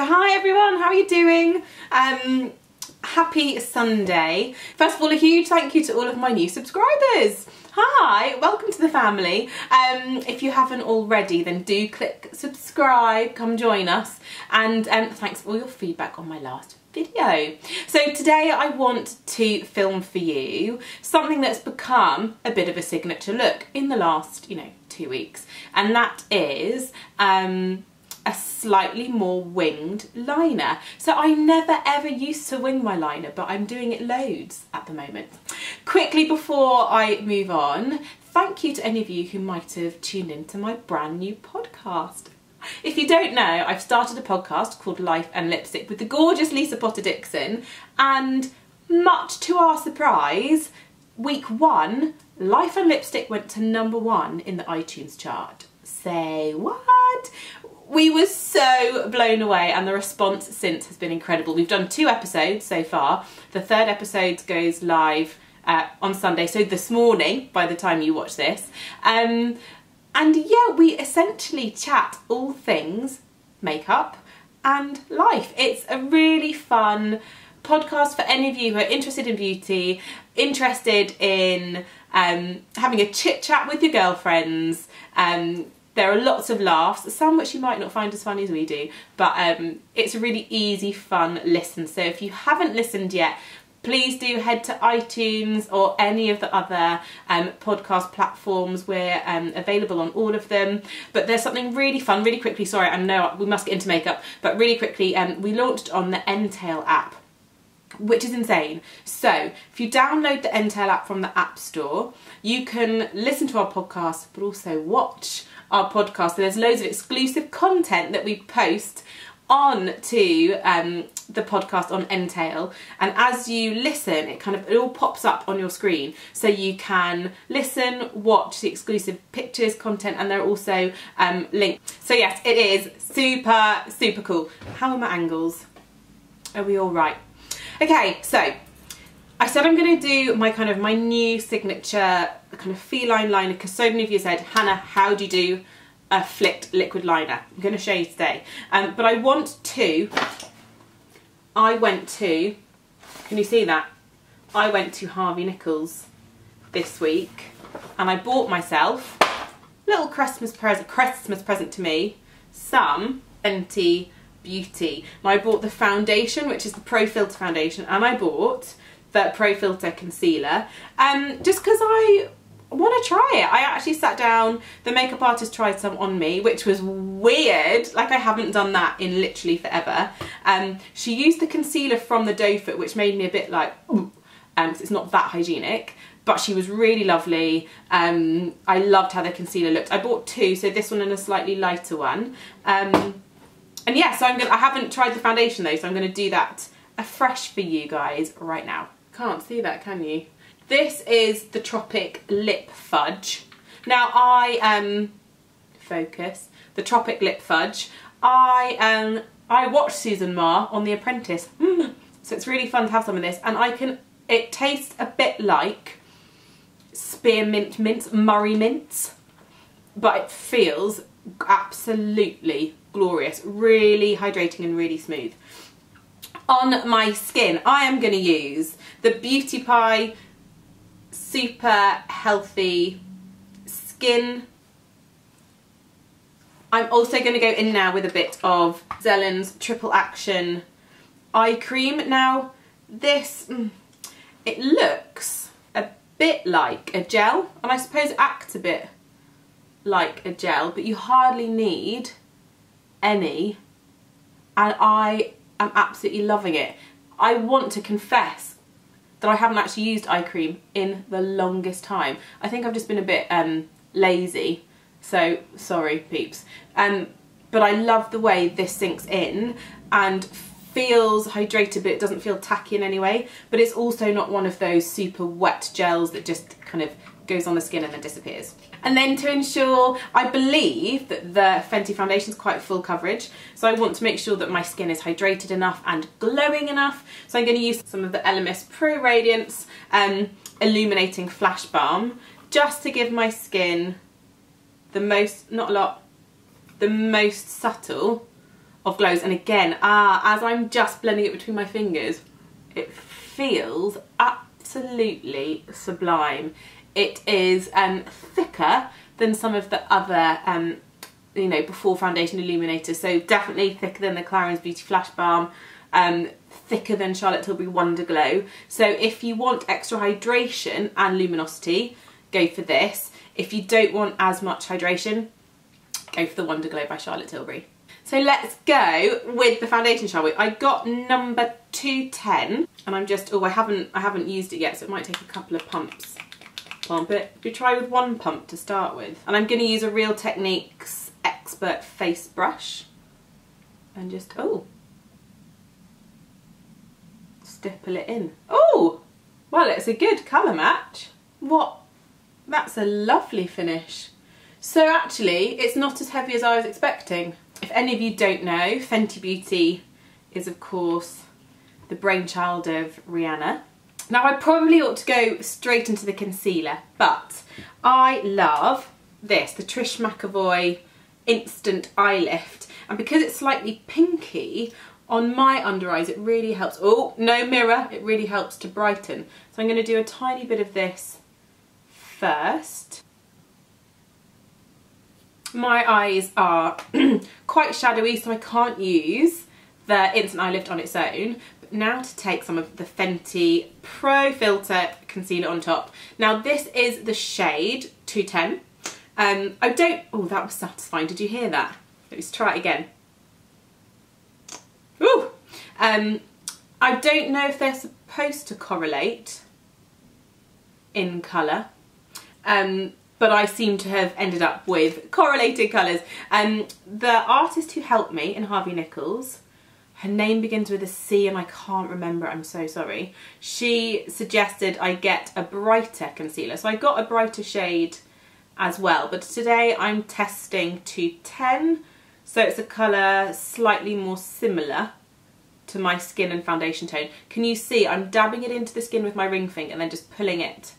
So hi everyone, how are you doing? Happy Sunday. First of all, a huge thank you to all of my new subscribers. Hi, welcome to the family. If you haven't already, then do click subscribe, come join us, and thanks for all your feedback on my last video. So today I want to film for you something that's become a bit of a signature look in the last, 2 weeks, and that is a slightly more winged liner. So I never ever used to wing my liner, but I'm doing it loads at the moment. Quickly before I move on, thank you to any of you who might have tuned into my brand new podcast. If you don't know, I've started a podcast called Life and Lipstick with the gorgeous Lisa Potter Dixon, and much to our surprise, week 1, Life and Lipstick went to #1 in the iTunes chart. Say what? We were so blown away, and the response since has been incredible. We've done 2 episodes so far. The 3rd episode goes live on Sunday, so this morning by the time you watch this. And yeah, we essentially chat all things makeup and life. It's a really fun podcast for any of you who are interested in beauty, interested in having a chit chat with your girlfriends. There are lots of laughs, some which you might not find as funny as we do, but it's a really easy, fun listen. So if you haven't listened yet, please do head to iTunes or any of the other podcast platforms. We're available on all of them. But there's something really fun, really quickly, sorry, I know we must get into makeup, but really quickly, we launched on the Entail app, which is insane. So if you download the Entail app from the App Store, you can listen to our podcast, but also watch our podcast. So there's loads of exclusive content that we post on to the podcast on Entail, and as you listen, it all pops up on your screen, so you can listen, watch the exclusive pictures, content, and there are also links. So yes, it is super cool. How are my angles? Are we all right? Okay, so I said I'm going to do my new signature kind of feline liner, because so many of you said, Hannah, how do you do a flicked liquid liner? I'm going to show you today. But I went to, can you see that? I went to Harvey Nichols this week, and I bought myself a little Christmas present to me, some Fenty Beauty. And I bought the foundation, which is the Pro Filter foundation, and I bought the Pro Filter concealer, just because I want to try it. I actually sat down, the makeup artist tried some on me, which was weird, like I haven't done that in literally forever. She used the concealer from the doe foot, which made me a bit like, ooh, because it's not that hygienic, but she was really lovely. I loved how the concealer looked. I bought 2, so this one and a slightly lighter one. And yeah, so I haven't tried the foundation though, so I'm going to do that afresh for you guys right now. Can't see that, can you? This is the Tropic Lip Fudge. Now focus, the Tropic Lip Fudge. I watched Susan Ma on The Apprentice, so it's really fun to have some of this, and it tastes a bit like spearmint mints, Murray mints, but it feels absolutely glorious, really hydrating and really smooth. On my skin, I am going to use the Beauty Pie Super Healthy Skin. I'm also going to go in now with a bit of Zelens Triple Action Eye Cream. Now this, it looks a bit like a gel, and I suppose it acts a bit like a gel, but you hardly need any, and I am absolutely loving it. I want to confess that I haven't actually used eye cream in the longest time. I think I've just been a bit lazy, so sorry peeps. But I love the way this sinks in and feels hydrated, but it doesn't feel tacky in any way. But it's also not one of those super wet gels that just kind of goes on the skin and then disappears. And then to ensure, I believe that the Fenty foundation is quite full coverage, so I want to make sure that my skin is hydrated enough and glowing enough. So I'm going to use some of the Elemis Pro Radiance Illuminating Flash Balm, just to give my skin the most, not a lot, the most subtle of glows. And again, as I'm just blending it between my fingers, it feels absolutely sublime. It is thicker than some of the other you know, before foundation illuminators, so definitely thicker than the Clarins Beauty Flash Balm, thicker than Charlotte Tilbury Wonder Glow. So if you want extra hydration and luminosity, go for this. If you don't want as much hydration, go for the Wonder Glow by Charlotte Tilbury. So let's go with the foundation, shall we? I got number 210, and I'm just, I haven't used it yet, so it might take a couple of pumps. Pump it. We try with one pump to start with, and I'm going to use a Real Techniques Expert face brush, and just stipple it in. Oh, well, it's a good colour match. What? That's a lovely finish. So actually, it's not as heavy as I was expecting. If any of you don't know, Fenty Beauty is of course the brainchild of Rihanna. Now I probably ought to go straight into the concealer, but I love this, the Trish McEvoy Instant Eye Lift, and because it's slightly pinky on my under eyes, it really helps. Oh, no mirror, it really helps to brighten. So I'm going to do a tiny bit of this first. My eyes are quite shadowy, so I can't use the Instant Eye Lift on its own. But now to take some of the Fenty Pro Filter Concealer on top. Now this is the shade 210. Oh, that was satisfying. Did you hear that? Let's try it again. Ooh! I don't know if they're supposed to correlate in colour. But I seem to have ended up with correlated colours. The artist who helped me in Harvey Nichols, her name begins with a C and I can't remember, I'm so sorry. She suggested I get a brighter concealer. So I got a brighter shade as well, but today I'm testing 210. So it's a colour slightly more similar to my skin and foundation tone. Can you see I'm dabbing it into the skin with my ring finger and then just pulling it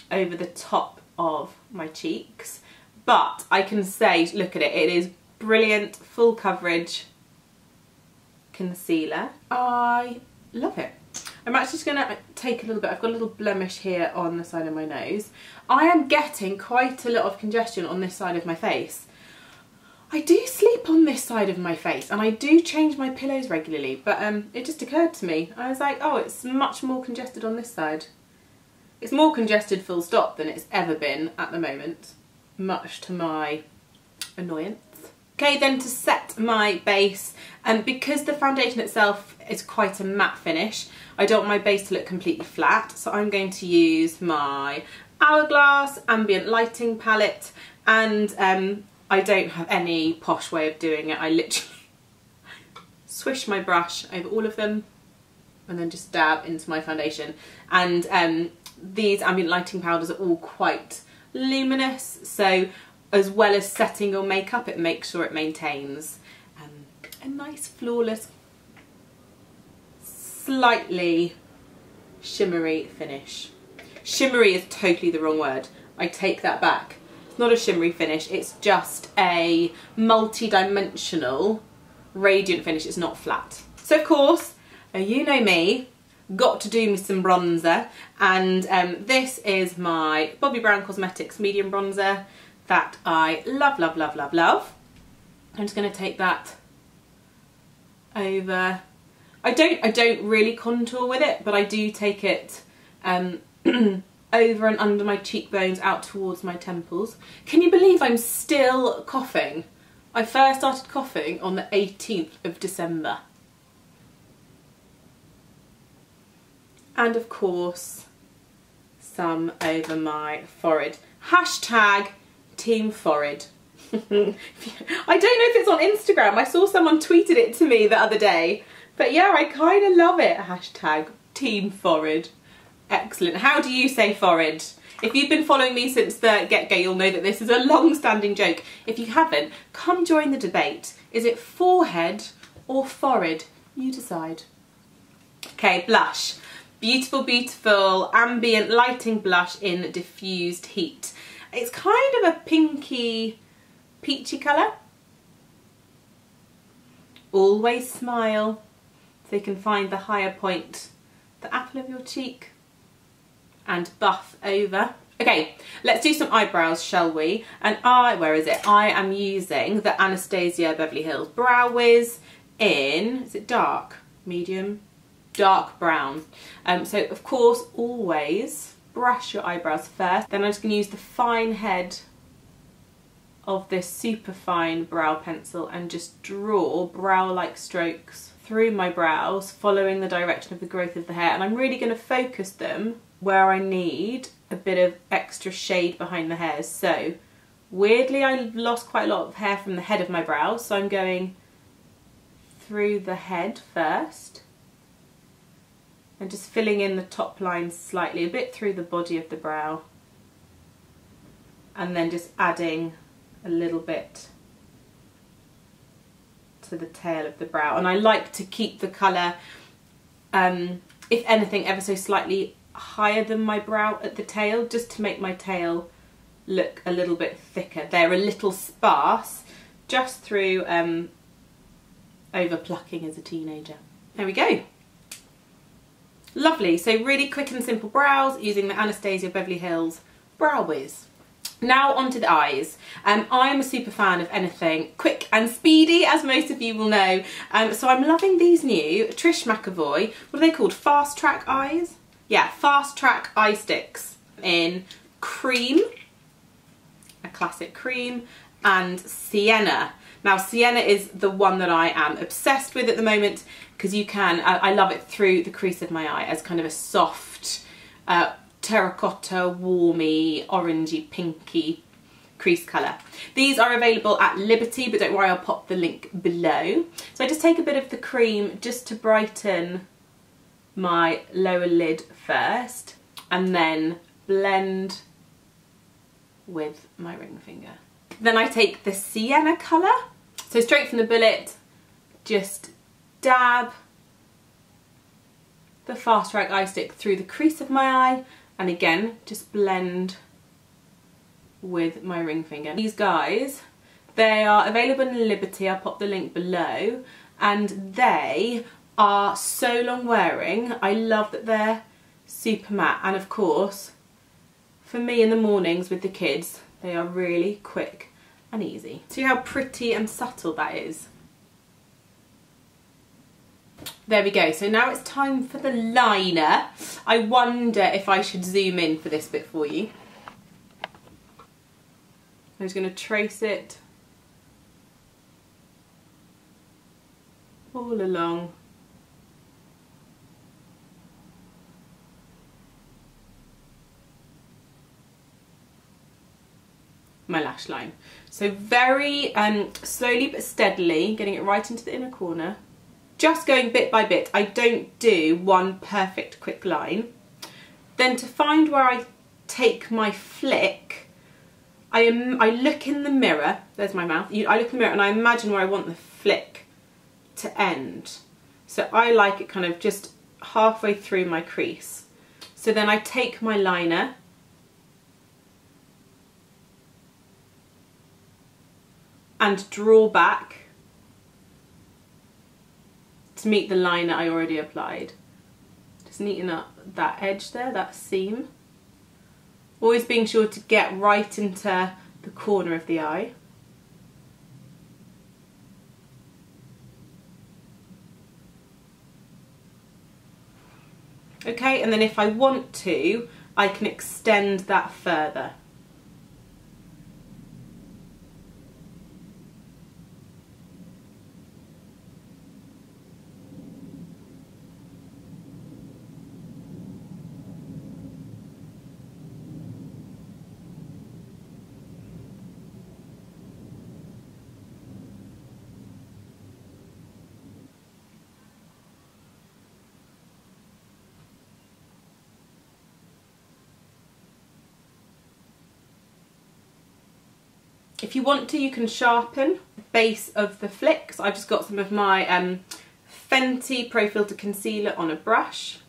over the top of my cheeks? But I can say, look at it, it is brilliant, full coverage concealer. I love it. I'm actually just going to take a little bit, I've got a little blemish here on the side of my nose. I am getting quite a lot of congestion on this side of my face. I do sleep on this side of my face and I do change my pillows regularly, but it just occurred to me, I was like, oh, it's much more congested on this side. It's more congested full stop than it's ever been at the moment, much to my annoyance. Okay, then to set my base, and because the foundation itself is quite a matte finish, I don't want my base to look completely flat, so I'm going to use my Hourglass Ambient Lighting palette, and I don't have any posh way of doing it. I literally swish my brush over all of them and then just dab into my foundation. And these ambient lighting powders are all quite luminous, so as well as setting your makeup, it makes sure it maintains a nice flawless, slightly shimmery finish. Shimmery is totally the wrong word. I take that back. It's not a shimmery finish, it's just a multi-dimensional radiant finish. It's not flat. So of course, you know me, got to do me some bronzer, and this is my Bobbi Brown Cosmetics medium bronzer that I love, love, love, love, love. I'm just going to take that over. I don't really contour with it, but I do take it over and under my cheekbones, out towards my temples. Can you believe I'm still coughing? I first started coughing on the 18th of December. And of course, some over my forehead. Hashtag Team Forehead. I don't know if it's on Instagram. I saw someone tweeted it to me the other day. But yeah, I kind of love it. Hashtag Team Forehead. Excellent. How do you say forehead? If you've been following me since the get-go, you'll know that this is a long-standing joke. If you haven't, come join the debate. Is it forehead or forehead? You decide. Okay, blush. Beautiful, beautiful ambient lighting blush in Diffused Heat. It's kind of a pinky, peachy colour. Always smile so you can find the higher point, the apple of your cheek, and buff over. Okay, let's do some eyebrows, shall we? And where is it? I am using the Anastasia Beverly Hills Brow Wiz in, is it dark, medium, dark brown. So of course, always brush your eyebrows first. Then I'm just going to use the fine head of this super fine brow pencil and just draw brow-like strokes through my brows, following the direction of the growth of the hair. And I'm really going to focus them where I need a bit of extra shade behind the hairs. So weirdly, I lost quite a lot of hair from the head of my brows, so I'm going through the head first and just filling in the top line slightly, a bit through the body of the brow, and then just adding a little bit to the tail of the brow. And I like to keep the colour, if anything, ever so slightly higher than my brow at the tail, just to make my tail look a little bit thicker. They're a little sparse, just through over plucking as a teenager. There we go. Lovely. So really quick and simple brows using the Anastasia Beverly Hills Brow Wiz. Now onto the eyes. I am a super fan of anything quick and speedy, as most of you will know. So I'm loving these new Trish McEvoy, what are they called? Fast Track eyes? Yeah, Fast Track eye sticks in cream, a classic cream, and sienna. Now sienna is the one that I am obsessed with at the moment, because you can, I love it through the crease of my eye as kind of a soft, terracotta, warmy, orangey, pinky crease colour. These are available at Liberty, but don't worry, I'll pop the link below. So I just take a bit of the cream just to brighten my lower lid first, and then blend with my ring finger. Then I take the sienna colour, so straight from the bullet, just dab the Fast Track eye stick through the crease of my eye, and again just blend with my ring finger. These guys, they are available in Liberty, I'll pop the link below, and they are so long wearing. I love that they're super matte, and of course for me in the mornings with the kids, they are really quick and easy. See how pretty and subtle that is? There we go. So now it's time for the liner. I wonder if I should zoom in for this bit for you. I'm just going to trace it all along my lash line. So very slowly but steadily, getting it right into the inner corner. Just going bit by bit. I don't do one perfect quick line. Then to find where I take my flick, I look in the mirror, there's my mouth, I look in the mirror and I imagine where I want the flick to end. So I like it kind of just halfway through my crease. So then I take my liner and draw back to meet the line that I already applied. Just neaten up that edge there, that seam. Always being sure to get right into the corner of the eye. Okay, and then if I want to, I can extend that further. If you want to, you can sharpen the base of the flicks. I've just got some of my Fenty Pro Filter Concealer on a brush.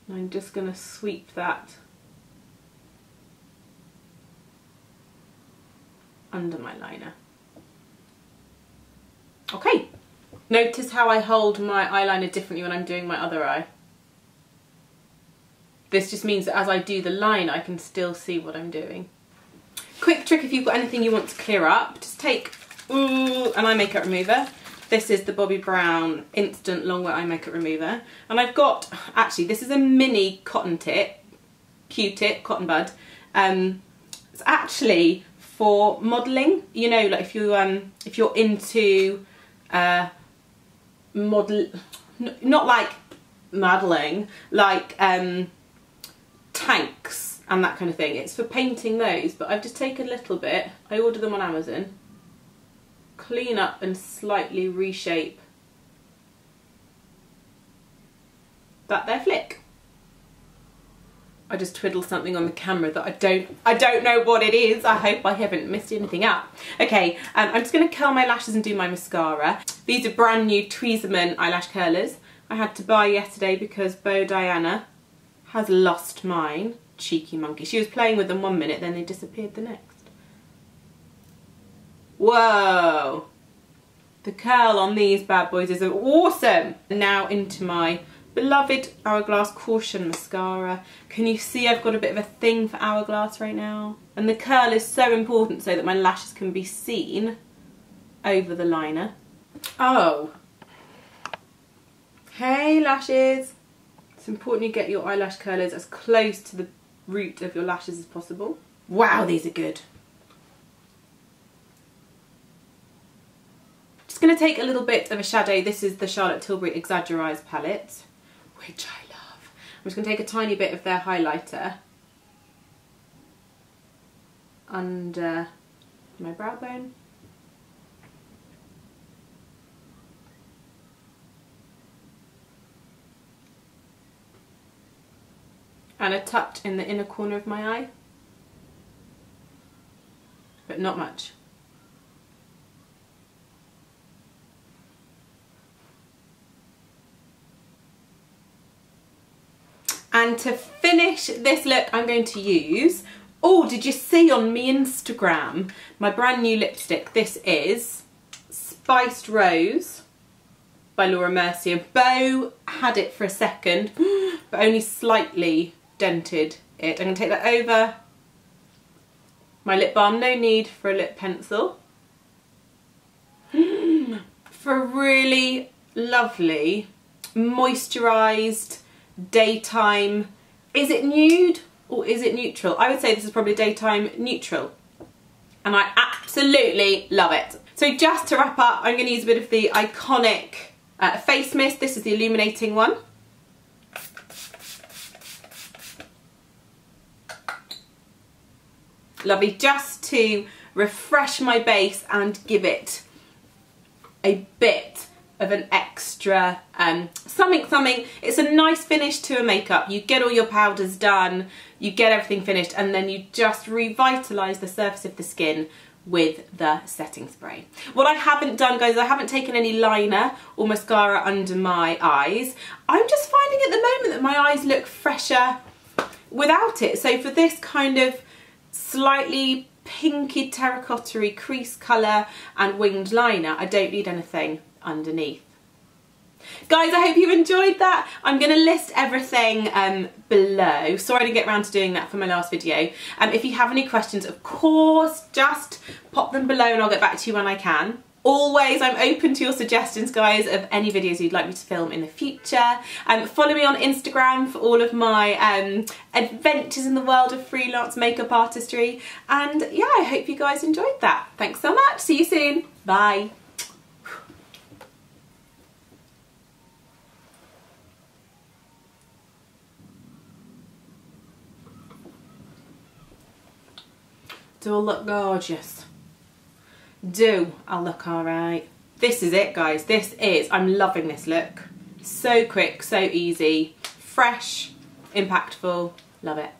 And I'm just going to sweep that under my liner. Okay, Notice how I hold my eyeliner differently when I'm doing my other eye. This just means that as I do the line, I can still see what I'm doing. Quick trick if you've got anything you want to clear up, just take an eye makeup remover. This is the Bobbi Brown Instant Longwear Eye Makeup Remover. And I've got, actually, this is a mini cotton tip, Q-tip, cotton bud. It's actually for modelling. You know, like if you're into not like modelling, like tanks and that kind of thing. It's for painting those, but I've just taken a little bit. I ordered them on Amazon. Clean up and slightly reshape that there flick. I just twiddled something on the camera that I don't know what it is. I hope I haven't missed anything out. Okay, I'm just going to curl my lashes and do my mascara. These are brand new Tweezerman eyelash curlers. I had to buy yesterday because Bo Diana has lost mine. Cheeky monkey. She was playing with them one minute, then they disappeared the next. Whoa! The curl on these bad boys is awesome! Now into my beloved Hourglass Caution Mascara. Can you see I've got a bit of a thing for Hourglass right now? And the curl is so important so that my lashes can be seen over the liner. Oh! Hey lashes! It's important you get your eyelash curlers as close to the root of your lashes as possible. Wow, these are good! Just going to take a little bit of a shadow. This is the Charlotte Tilbury Exaggerize palette, which I love. I'm just going to take a tiny bit of their highlighter under my brow bone. And a touch in the inner corner of my eye, but not much. And to finish this look, I'm going to use, oh, did you see on me Instagram, my brand new lipstick? This is Spiced Rose by Laura Mercier. Bo had it for a second, but only slightly dented it. I'm going to take that over my lip balm. No need for a lip pencil. For a really lovely, moisturised, daytime, is it nude or is it neutral? I would say this is probably daytime neutral, and I absolutely love it. So just to wrap up, I'm going to use a bit of the iconic face mist. This is the Illuminating one. Lovely, just to refresh my base and give it a bit of an extra something. It's a nice finish to a makeup. You get all your powders done, you get everything finished, and then you just revitalise the surface of the skin with the setting spray. What I haven't done, guys, I haven't taken any liner or mascara under my eyes. I'm just finding at the moment that my eyes look fresher without it. So for this kind of slightly pinky terracotta-y crease colour and winged liner, I don't need anything underneath. Guys, I hope you enjoyed that. I'm going to list everything below. Sorry I didn't get around to doing that for my last video. If you have any questions, of course, just pop them below and I'll get back to you when I can. Always, I'm open to your suggestions, guys, of any videos you'd like me to film in the future. Follow me on Instagram for all of my adventures in the world of freelance makeup artistry. And yeah, I hope you guys enjoyed that. Thanks so much. See you soon. Bye. Do I look gorgeous? Do I look alright? This is it, guys. This is, I'm loving this look. So quick, so easy, fresh, impactful, love it.